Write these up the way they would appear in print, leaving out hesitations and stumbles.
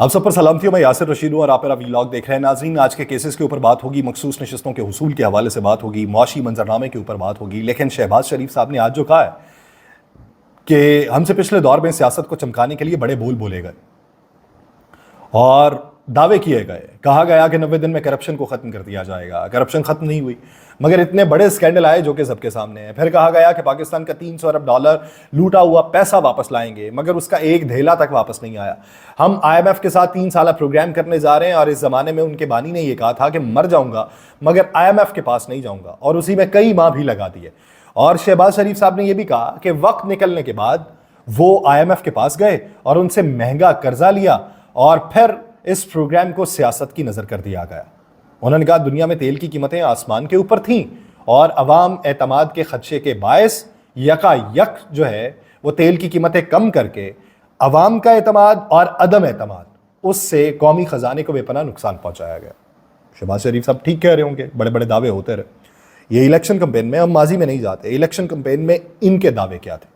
आप सब पर सलामती हो। मैं यासिर रशीद हूं और आप मेरा वीलॉग देख रहे हैं। नाज़रीन, आज के केसेस के ऊपर बात होगी, मखसूस नशिस्तों के हुसूल के हवाले से बात होगी, मुआशी मंजरनामे के ऊपर बात होगी। लेकिन शहबाज शरीफ साहब ने आज जो कहा है कि हमसे पिछले दौर में सियासत को चमकाने के लिए बड़े बोल बोले गए और दावे किए गए। कहा गया कि 90 दिन में करप्शन को खत्म कर दिया जाएगा। करप्शन खत्म नहीं हुई, मगर इतने बड़े स्कैंडल आए जो कि सबके सामने है। फिर कहा गया कि पाकिस्तान का 300 अरब डॉलर लूटा हुआ पैसा वापस लाएंगे, मगर उसका एक धेला तक वापस नहीं आया। हम IMF के साथ 3 साल प्रोग्राम करने जा रहे हैं और इस जमाने में उनके बानी ने यह कहा था कि मर जाऊंगा मगर IMF के पास नहीं जाऊंगा, और उसी में कई माह भी लगा दिए। और शहबाज शरीफ साहब ने यह भी कहा कि वक्त निकलने के बाद वो IMF के पास गए और उनसे महंगा कर्जा लिया और फिर इस प्रोग्राम को सियासत की नजर कर दिया गया। उन्होंने कहा दुनिया में तेल की कीमतें आसमान के ऊपर थीं और अवाम एतमाद के खदशे के बायस यकायक जो है वो तेल की कीमतें कम करके अवाम का एतमाद और अदम एतमाद, उससे कौमी खजाने को बेपनाह नुकसान पहुंचाया गया। शहबाज शरीफ साहब ठीक कह रहे होंगे, बड़े बड़े दावे होते रहे। ये इलेक्शन कैंपेन में, हम माजी में नहीं जाते, इलेक्शन कैंपेन में इनके दावे क्या थे?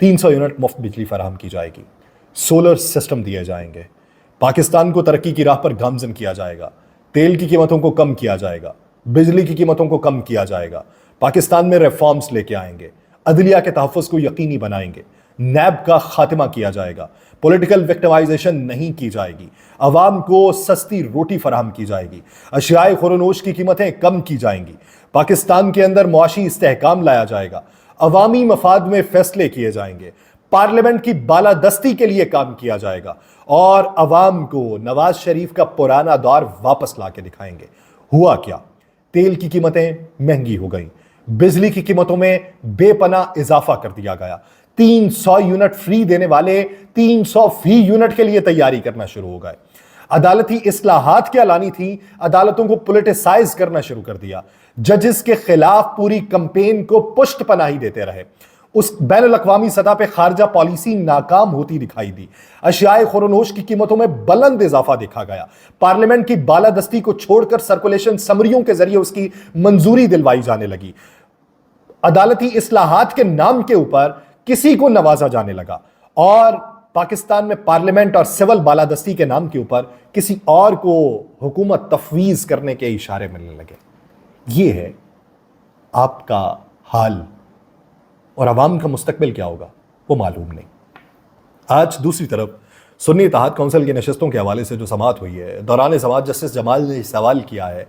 300 यूनिट मुफ्त बिजली फराहम की जाएगी, सोलर सिस्टम दिए जाएंगे, पाकिस्तान को तरक्की की राह पर गामजन किया जाएगा, तेल की कीमतों को कम किया जाएगा, बिजली की कीमतों को कम किया जाएगा, पाकिस्तान में रिफॉर्म्स लेके आएंगे, अदलिया के तहफ़्फ़ुज़ को यकीनी बनाएंगे, नैब का खात्मा किया जाएगा, पॉलिटिकल विक्टिमाइजेशन नहीं की जाएगी, अवाम को सस्ती रोटी फराहम की जाएगी, अशियाए खुरनोश की कीमतें कम की जाएंगी, पाकिस्तान के अंदर मुआशी इस्तेहकाम लाया जाएगा, अवामी मफाद में फैसले किए जाएंगे, पार्लियामेंट की बालादस्ती के लिए काम किया जाएगा और अवाम को नवाज शरीफ का पुराना दौर वापस ला के दिखाएंगे। हुआ क्या? तेल की कीमतें महंगी हो गई, बिजली की कीमतों में बेपनाह इजाफा कर दिया गया, 300 यूनिट फ्री देने वाले 300 यूनिट के लिए तैयारी करना शुरू हो गए, अदालती इस्लाहात क्या लानी थी, अदालतों को पॉलिटिसाइज करना शुरू कर दिया, जजेस के खिलाफ पूरी कंपेन को पुष्ट पनाही देते रहे, उस बैनुल अक़वामी सतह पे खारजा पॉलिसी नाकाम होती दिखाई दी, अशियाए खुरनोश की कीमतों में बुलंद इजाफा देखा गया, पार्लियामेंट की बालादस्ती को छोड़कर सर्कुलेशन समरियों के जरिए उसकी मंजूरी दिलवाई जाने लगी, अदालती इस्लाहात के नाम के ऊपर किसी को नवाजा जाने लगा और पाकिस्तान में पार्लियामेंट और सिविल बालादस्ती के नाम के ऊपर किसी और को हुकूमत तफवीज करने के इशारे मिलने लगे। यह है आपका हाल, और अवाम का मुस्तकबिल क्या होगा वो मालूम नहीं। आज दूसरी तरफ सुन्नी इत्तेहाद काउंसिल की नशिस्तों के हवाले से जो समाअत हुई है, दौरान समाअत जस्टिस जमाल ने सवाल किया है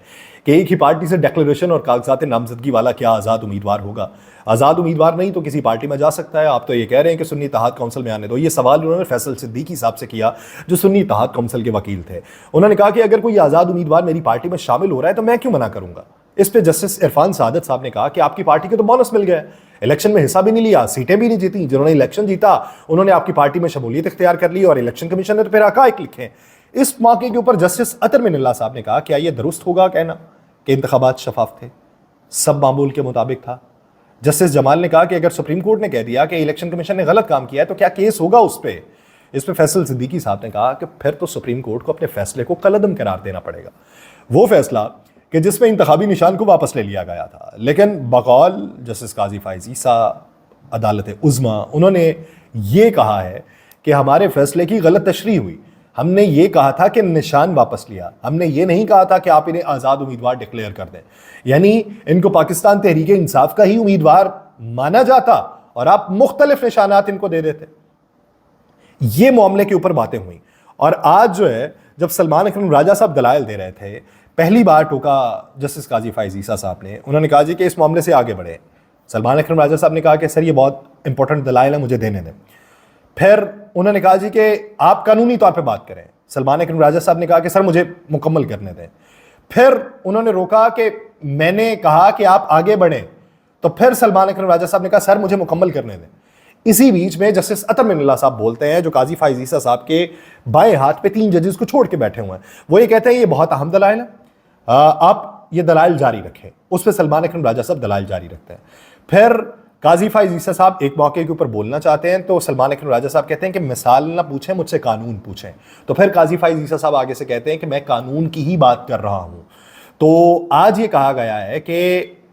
कि एक ही पार्टी से डिक्लेरेशन और कागजात नामजदगी वाला क्या आज़ाद उम्मीदवार होगा? आज़ाद उम्मीदवार नहीं तो किसी पार्टी में जा सकता है। आप तो ये कह रहे हैं कि सुन्नी इत्तेहाद काउंसिल में आने दो। ये सवाल उन्होंने फैसल सिद्दीकी साहब से किया जो सुन्नी इत्तेहाद काउंसिल के वकील थे। उन्होंने कहा कि अगर कोई आज़ाद उम्मीदवार मेरी पार्टी में शामिल हो रहा है तो मैं क्यों मना करूंगा? इस पे जस्टिस इरफान सादत साहब ने कहा कि आपकी पार्टी को तो बोनस मिल गया, इलेक्शन में हिस्सा भी नहीं लिया, सीटें भी नहीं जीती, जिन्होंने इलेक्शन जीता उन्होंने आपकी पार्टी में शमूलियत इख्तियार कर ली और इलेक्शन कमीशन पर हकायक लिखे। इस मौके के ऊपर जस्टिस अतर मिनल्ला साहब ने कहा क्या यह दुरुस्त होगा कहना कि इंतखाबात शफाफ थे, सब मामूल के मुताबिक था? जस्टिस जमाल ने कहा कि अगर सुप्रीम कोर्ट ने कह दिया कि इलेक्शन कमीशन ने गलत काम किया है तो क्या केस होगा उस पर? इस पर फैसल सिद्दीकी साहब ने कहा कि फिर तो सुप्रीम कोर्ट को अपने फैसले को कलअदम करार देना पड़ेगा। वो फैसला कि जिसमें इंतखाबी निशान को वापस ले लिया गया था, लेकिन बकौल जस्टिस काजी फाइज ईसा अदालत उज़्मा उन्होंने ये कहा है कि हमारे फैसले की गलत तशरीह हुई। हमने ये कहा था कि निशान वापस लिया, हमने ये नहीं कहा था कि आप इन्हें आज़ाद उम्मीदवार डिक्लेयर कर दें। यानी इनको पाकिस्तान तहरीक इंसाफ का ही उम्मीदवार माना जाता और आप मुख्तलिफ निशानात इनको दे देते। ये मामले के ऊपर बातें हुई और आज जो है जब सलमान अकरम राजा साहब दलाइल दे रहे थे, पहली बार टोका जस्टिस काजी फाइज ईसा साहब ने। उन्होंने कहा जी कि इस मामले से आगे बढ़े। सलमान अकरम राजा साहब ने कहा कि सर ये बहुत इंपॉर्टेंट दलाइल है, मुझे देने दें। फिर उन्होंने कहा जी कि आप कानूनी तौर पे बात करें। सलमान अकरम राजा साहब ने कहा कि सर मुझे मुकम्मल करने दें। फिर उन्होंने रोका कि मैंने कहा कि आप आगे बढ़ें, तो फिर सलमान अकरम राजा साहब ने कहा सर मुझे मुकम्मल करने दें। इसी बीच में जस्टिस अतर मिनल्ला साहब बोलते हैं, जो काजी फाइज ईसा साहब के बाएं हाथ पे 3 जजेस को छोड़ के बैठे हुए हैं, वो ये कहते हैं ये बहुत अहम दलाइल है, आप ये दलाइल जारी रखें। उस पर सलमान अकरम राजा साहब दलाइल जारी रखते हैं। फिर काजी फाइज ईसा साहब एक मौके के ऊपर बोलना चाहते हैं तो सलमान अकरम राजा साहब कहते हैं कि मिसाल ना पूछें मुझसे, कानून पूछें। तो फिर काजी फाइज ईसा साहब आगे से कहते हैं कि मैं कानून की ही बात कर रहा हूं। तो आज ये कहा गया है कि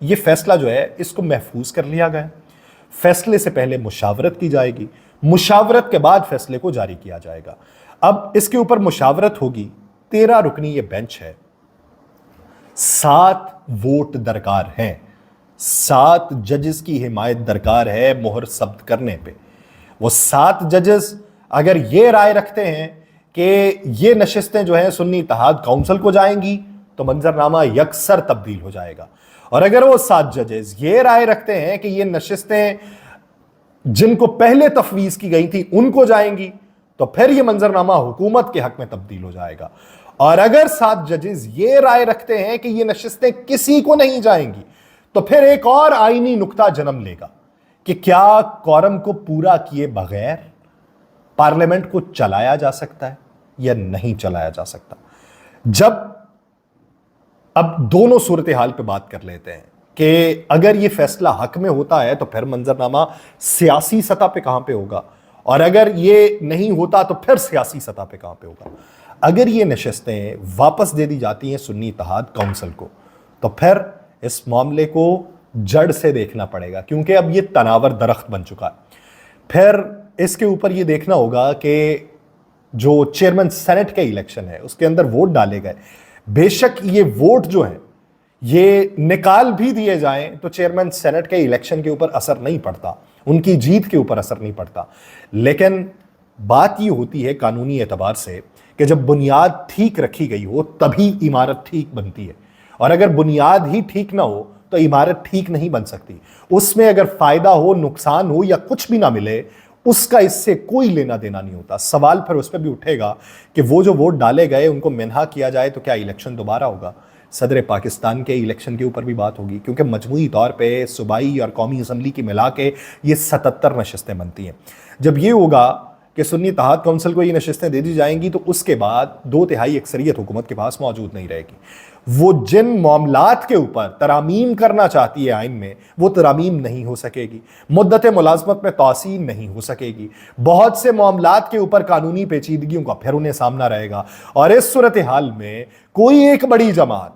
ये फैसला जो है इसको महफूज कर लिया गया, फैसले से पहले मुशावरत की जाएगी, मुशावरत के बाद फैसले को जारी किया जाएगा। अब इसके ऊपर मुशावरत होगी, 13 रुकनी ये बेंच है, 7 वोट दरकार हैं, 7 जजेस की हिमायत दरकार है मोहर सब्त करने पे। वो 7 जजेस अगर ये राय रखते हैं कि ये नशिस्तें जो हैं सुन्नी इत्तेहाद काउंसिल को जाएंगी तो मंजरनामा यकसर तब्दील हो जाएगा। और अगर वो 7 जजेस ये राय रखते हैं कि ये नशिस्तें जिनको पहले तफवीज की गई थी उनको जाएंगी तो फिर ये मंजरनामा हुकूमत के हक में तब्दील हो जाएगा। और अगर 7 जजेस ये राय रखते हैं कि ये नशिस्तें किसी को नहीं जाएंगी तो फिर एक और आईनी नुक्ता जन्म लेगा कि क्या कोरम को पूरा किए बगैर पार्लियामेंट को चलाया जा सकता है या नहीं चलाया जा सकता। जब अब दोनों सूरत हाल पे बात कर लेते हैं कि अगर ये फैसला हक में होता है तो फिर मंजरनामा सियासी सतह पे कहां पे होगा, और अगर ये नहीं होता तो फिर सियासी सतह पे कहां पे होगा। अगर ये नशिस्तें वापस दे दी जाती हैं सुन्नी इत्तेहाद काउंसिल को तो फिर इस मामले को जड़ से देखना पड़ेगा, क्योंकि अब ये तनावर दरख्त बन चुका है। फिर इसके ऊपर ये देखना होगा कि जो चेयरमैन सेनेट का इलेक्शन है उसके अंदर वोट डाले गए, बेशक ये वोट जो है ये निकाल भी दिए जाएं तो चेयरमैन सेनेट के इलेक्शन के ऊपर असर नहीं पड़ता, उनकी जीत के ऊपर असर नहीं पड़ता। लेकिन बात ये होती है कानूनी एतबार से कि जब बुनियाद ठीक रखी गई हो तभी इमारत ठीक बनती है, और अगर बुनियाद ही ठीक ना हो तो इमारत ठीक नहीं बन सकती। उसमें अगर फायदा हो, नुकसान हो या कुछ भी ना मिले, उसका इससे कोई लेना देना नहीं होता। सवाल फिर उस पर भी उठेगा कि वो जो वोट डाले गए उनको मिन्हा किया जाए तो क्या इलेक्शन दोबारा होगा। सदर पाकिस्तान के इलेक्शन के ऊपर भी बात होगी, क्योंकि मजमूई तौर पे सूबाई और कौमी असम्बली की मिला के ये 77 नशिस्तें बनती हैं। जब ये होगा कि सुन्नी इत्तेहाद काउंसिल को ये नशिस्तें दे दी जाएंगी तो उसके बाद 2/3 अक्सरियत हुकूमत के पास मौजूद नहीं रहेगी। वो जिन मामलात के ऊपर तरामीम करना चाहती है आइन में, वो तरामीम नहीं हो सकेगी। मुद्दत मुलाजमत में तोसीन नहीं हो सकेगी। बहुत से मामलात के ऊपर कानूनी पेचीदगियों का फिर उन्हें सामना रहेगा। और इस सूरत हाल में कोई एक बड़ी जमात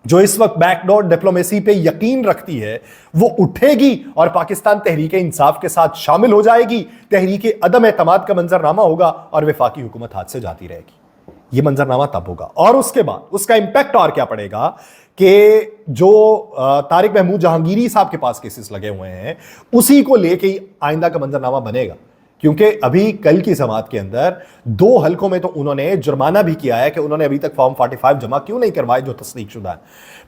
जो इस वक्त बैकडोर डिप्लोमेसी पे यकीन रखती है वो उठेगी और पाकिस्तान तहरीक इंसाफ के साथ शामिल हो जाएगी। तहरीक अदम एतमाद का मंजरनामा होगा और वफाकी हुकूमत हाथ से जाती रहेगी। ये मंजरनामा तब होगा। और उसके बाद उसका इंपैक्ट और क्या पड़ेगा कि जो तारिक महमूद जहांगीरी साहब के पास केसेस लगे हुए हैं उसी को लेके आइंदा का मंजरनामा बनेगा। क्योंकि अभी कल की समाअत के अंदर 2 हलकों में तो उन्होंने जुर्माना भी किया है कि उन्होंने अभी तक फॉर्म 45 जमा क्यों नहीं करवाए जो तस्दीक शुदा है।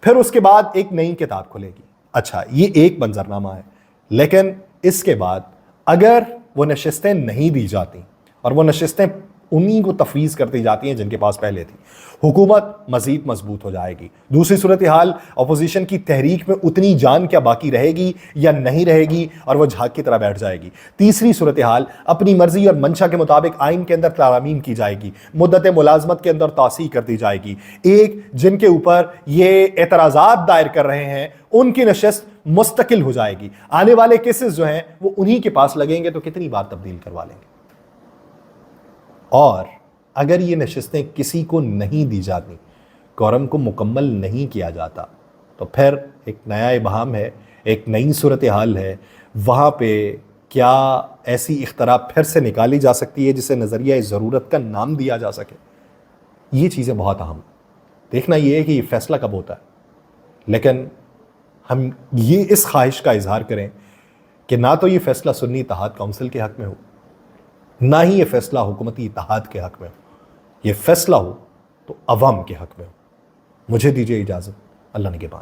फिर उसके बाद एक नई किताब खुलेगी। अच्छा, ये एक मंजरनामा है, लेकिन इसके बाद अगर वो नशिस्तें नहीं दी जाती और वो नशिस्तें उन्हीं को तफवीज़ करती जाती हैं जिनके पास पहले थी, हुकूमत मजीद मजबूत हो जाएगी। दूसरी सूरत हाल, अपोजिशन की तहरीक में उतनी जान क्या बाकी रहेगी या नहीं रहेगी और वह झाग की तरह बैठ जाएगी। तीसरी सूरत हाल, अपनी मर्जी और मंशा के मुताबिक आइन के अंदर तरामीम की जाएगी, मुद्दत मुलाजमत के अंदर तोसी कर दी जाएगी। एक जिनके ऊपर ये एतराज़ात दायर कर रहे हैं उनकी नशस्त मुस्तकिल हो जाएगी। आने वाले केसेस जो हैं वो उन्हीं के पास लगेंगे तो कितनी बार तब्दील करवा लेंगे। और अगर ये नशिस्तें किसी को नहीं दी जाती, कोरम को मुकम्मल नहीं किया जाता, तो फिर एक नया इबहाम है, एक नई सूरत हाल है। वहाँ पे क्या ऐसी इख्तरा फिर से निकाली जा सकती है जिसे नज़रिया ज़रूरत का नाम दिया जा सके। ये चीज़ें बहुत अहम। देखना ये है कि ये फैसला कब होता है, लेकिन हम ये इस ख्वाहिश का इजहार करें कि ना तो ये फैसला सुन्नी इत्तेहाद काउंसिल के हक में हो, ना ही ये फैसला हुकूमती इत्तेहाद के हक में हो। ये फैसला हो तो अवाम के हक में हो। मुझे दीजिए इजाज़त। अल्लाह निगहबान।